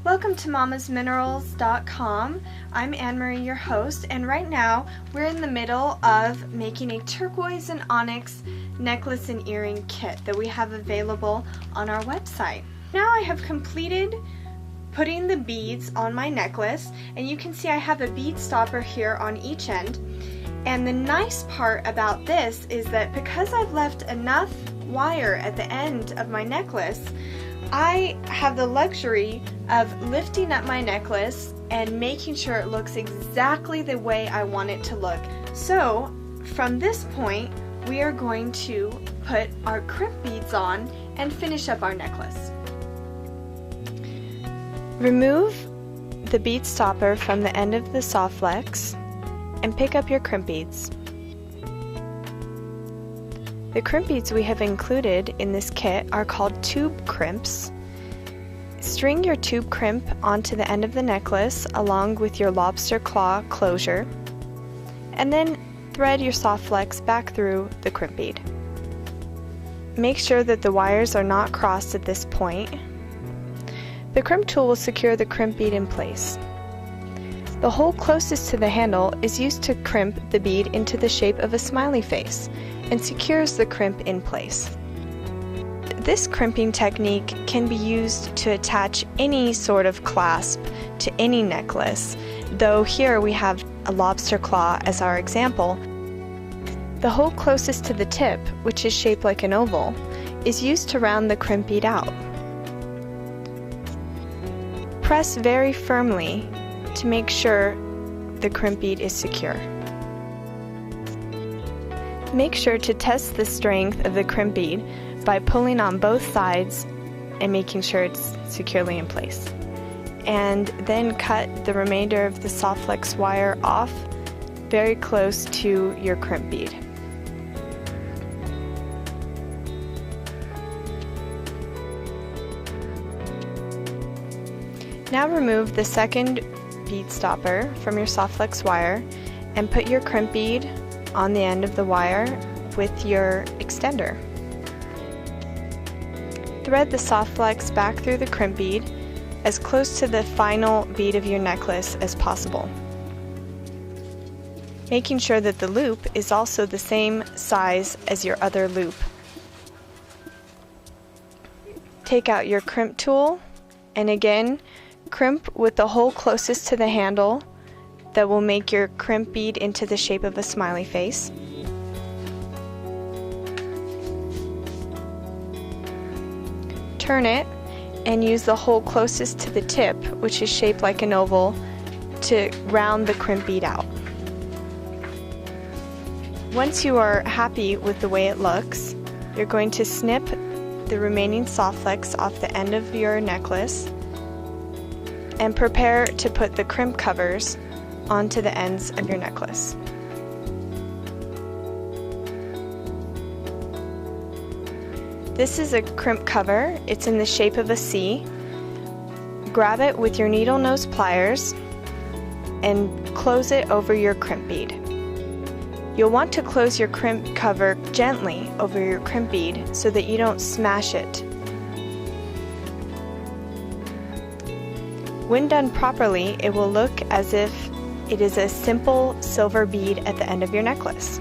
Welcome to mamasminerals.com. I'm Anne-Marie, your host, and right now we're in the middle of making a turquoise and onyx necklace and earring kit that we have available on our website. Now I have completed putting the beads on my necklace, and you can see I have a bead stopper here on each end. And the nice part about this is that because I've left enough wire at the end of my necklace, I have the luxury of lifting up my necklace and making sure it looks exactly the way I want it to look. So from this point, we are going to put our crimp beads on and finish up our necklace. Remove the bead stopper from the end of the soft flex and pick up your crimp beads. The crimp beads we have included in this kit are called tube crimps. String your tube crimp onto the end of the necklace along with your lobster claw closure, and then thread your soft flex back through the crimp bead. Make sure that the wires are not crossed at this point. The crimp tool will secure the crimp bead in place. The hole closest to the handle is used to crimp the bead into the shape of a smiley face and secures the crimp in place. This crimping technique can be used to attach any sort of clasp to any necklace, though here we have a lobster claw as our example. The hole closest to the tip, which is shaped like an oval, is used to round the crimp bead out. Press very firmly to make sure the crimp bead is secure. Make sure to test the strength of the crimp bead by pulling on both sides and making sure it's securely in place. And then cut the remainder of the soft flex wire off very close to your crimp bead. Now remove the second bead stopper from your soft flex wire and put your crimp bead on the end of the wire with your extender. Thread the soft flex back through the crimp bead as close to the final bead of your necklace as possible, making sure that the loop is also the same size as your other loop. Take out your crimp tool and again crimp with the hole closest to the handle that will make your crimp bead into the shape of a smiley face. Turn it and use the hole closest to the tip, which is shaped like an oval, to round the crimp bead out. Once you are happy with the way it looks, you're going to snip the remaining soft flex off the end of your necklace and prepare to put the crimp covers onto the ends of your necklace. This is a crimp cover. It's in the shape of a C. Grab it with your needle nose pliers and close it over your crimp bead. You'll want to close your crimp cover gently over your crimp bead so that you don't smash it. When done properly, it will look as if it is a simple silver bead at the end of your necklace.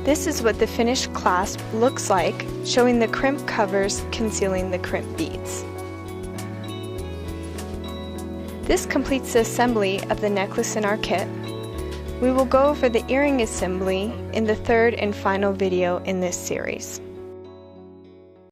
This is what the finished clasp looks like, showing the crimp covers concealing the crimp beads. This completes the assembly of the necklace in our kit. We will go over the earring assembly in the third and final video in this series.